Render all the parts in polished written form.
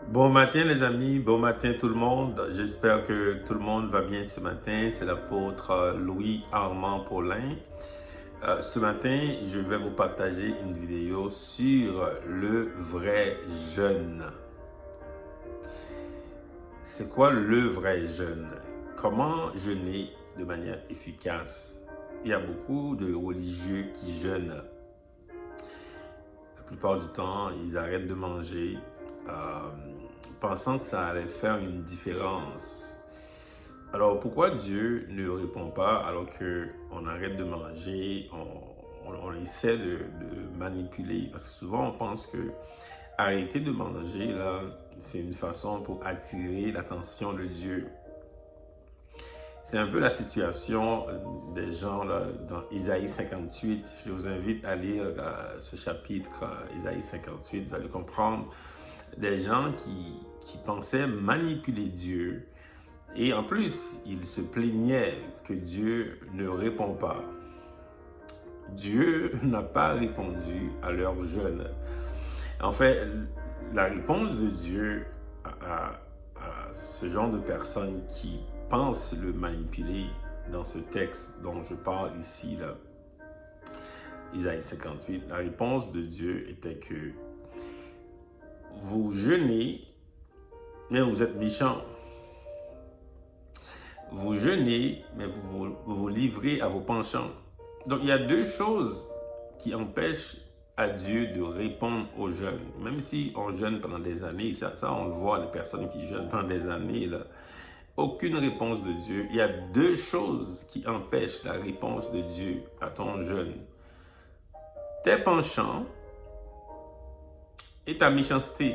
Bon matin les amis, bon matin tout le monde. J'espère que tout le monde va bien ce matin. C'est l'apôtre Louis Armand Paulin. Ce matin, je vais vous partager une vidéo sur le vrai jeûne. C'est quoi le vrai jeûne? Comment jeûner de manière efficace? Il y a beaucoup de religieux qui jeûnent. La plupart du temps, ils arrêtent de manger, pensant que ça allait faire une différence. Alors pourquoi Dieu ne répond pas alors qu'on arrête de manger, on essaie de manipuler? Parce que souvent on pense que arrêter de manger, là, c'est une façon pour attirer l'attention de Dieu. C'est un peu la situation des gens là, dans Isaïe 58. Je vous invite à lire ce chapitre, Isaïe 58. Vous allez comprendre des gens qui pensaient manipuler Dieu. Et en plus, ils se plaignaient que Dieu ne répond pas. Dieu n'a pas répondu à leur jeûne. En fait, la réponse de Dieu à ce genre de personnes qui pensent le manipuler dans ce texte dont je parle ici, là, Isaïe 58, la réponse de Dieu était que vous jeûnez, mais vous êtes méchants. Vous jeûnez, mais vous vous livrez à vos penchants. Donc, il y a deux choses qui empêchent à Dieu de répondre aux jeûnes. Même si on jeûne pendant des années, ça on le voit, les personnes qui jeûnent pendant des années, là, aucune réponse de Dieu. Il y a deux choses qui empêchent la réponse de Dieu à ton jeûne. Tes penchants et ta méchanceté.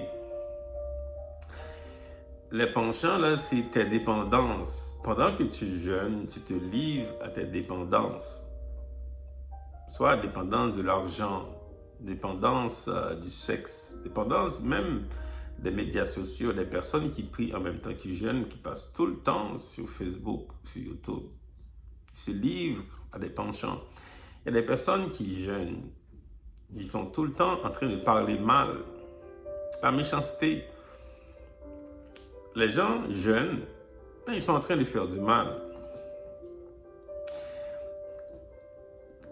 Les penchants, là, c'est tes dépendances. Pendant que tu jeûnes, tu te livres à tes dépendances. Soit dépendance de l'argent, dépendance du sexe, dépendance même des médias sociaux, des personnes qui prient en même temps qu'ils jeûnent, qui passent tout le temps sur Facebook, sur YouTube, se livrent à des penchants. Il y a des personnes qui jeûnent, ils sont tout le temps en train de parler mal, la méchanceté. Les gens jeûnent, mais ils sont en train de faire du mal.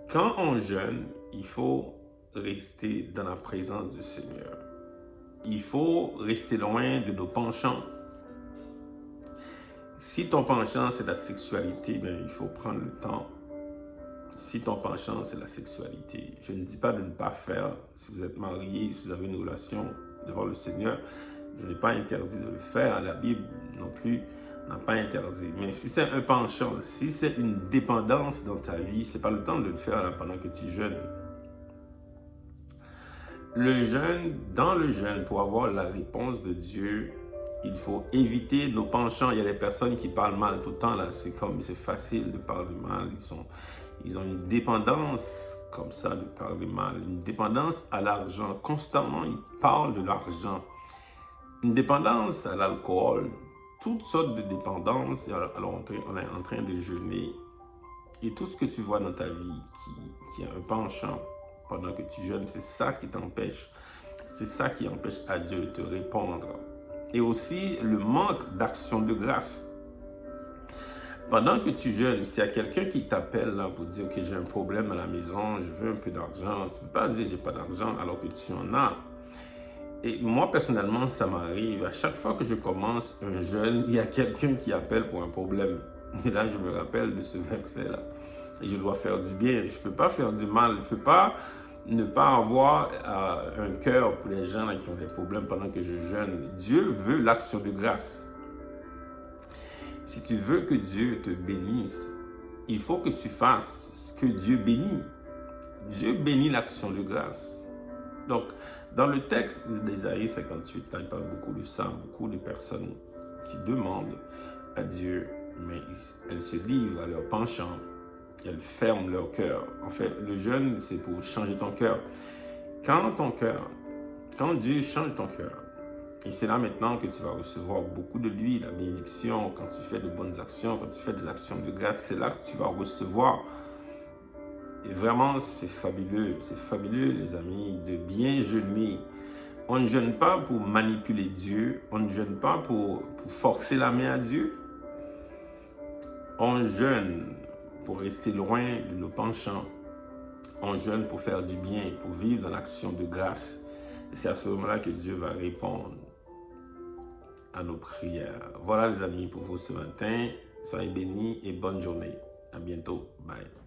Quand on jeûne, il faut rester dans la présence du Seigneur. Il faut rester loin de nos penchants. Si ton penchant c'est la sexualité, bien, il faut prendre le temps. Si ton penchant c'est la sexualité, je ne dis pas de ne pas faire. Si vous êtes marié, si vous avez une relation devant le Seigneur, je n'ai pas interdit de le faire. La Bible non plus n'a pas interdit. Mais si c'est un penchant, si c'est une dépendance dans ta vie, ce n'est pas le temps de le faire là, pendant que tu jeûnes. Le jeûne, dans le jeûne, pour avoir la réponse de Dieu, il faut éviter nos penchants. Il y a des personnes qui parlent mal tout le temps, là. C'est facile de parler mal. Ils ont une dépendance comme ça de parler mal. Une dépendance à l'argent. Constamment, ils parlent de l'argent. Une dépendance à l'alcool. Toutes sortes de dépendances. Alors, on est en train de jeûner. Et tout ce que tu vois dans ta vie qui a un penchant pendant que tu jeûnes, c'est ça qui t'empêche. C'est ça qui empêche à Dieu de te répondre. Et aussi le manque d'action de grâce. Pendant que tu jeûnes, s'il y a quelqu'un qui t'appelle là pour dire que j'ai un problème à la maison, je veux un peu d'argent, tu ne peux pas dire j'ai pas d'argent alors que tu en as. Et moi personnellement, ça m'arrive. À chaque fois que je commence un jeûne, il y a quelqu'un qui appelle pour un problème. Et là, je me rappelle de ce verset-là. Et je dois faire du bien. Je ne peux pas faire du mal. Je ne peux pas ne pas avoir un cœur pour les gens là, qui ont des problèmes pendant que je jeûne. Dieu veut l'action de grâce. Si tu veux que Dieu te bénisse, il faut que tu fasses ce que Dieu bénit. Dieu bénit l'action de grâce. Donc, dans le texte d'Isaïe 58, là, il parle beaucoup de ça, beaucoup de personnes qui demandent à Dieu, mais elles se livrent à leur penchant, elles ferment leur cœur. En fait, le jeûne, c'est pour changer ton cœur. Quand Dieu change ton cœur, et c'est là maintenant que tu vas recevoir beaucoup de lui, la bénédiction, quand tu fais de bonnes actions, quand tu fais des actions de grâce, c'est là que tu vas recevoir. Et vraiment, c'est fabuleux les amis, de bien jeûner. On ne jeûne pas pour manipuler Dieu, on ne jeûne pas pour forcer la main à Dieu. On jeûne pour rester loin de nos penchants. On jeûne pour faire du bien, pour vivre dans l'action de grâce. Et c'est à ce moment-là que Dieu va répondre à nos prières. Voilà les amis pour vous ce matin. Soyez bénis et bonne journée. À bientôt. Bye.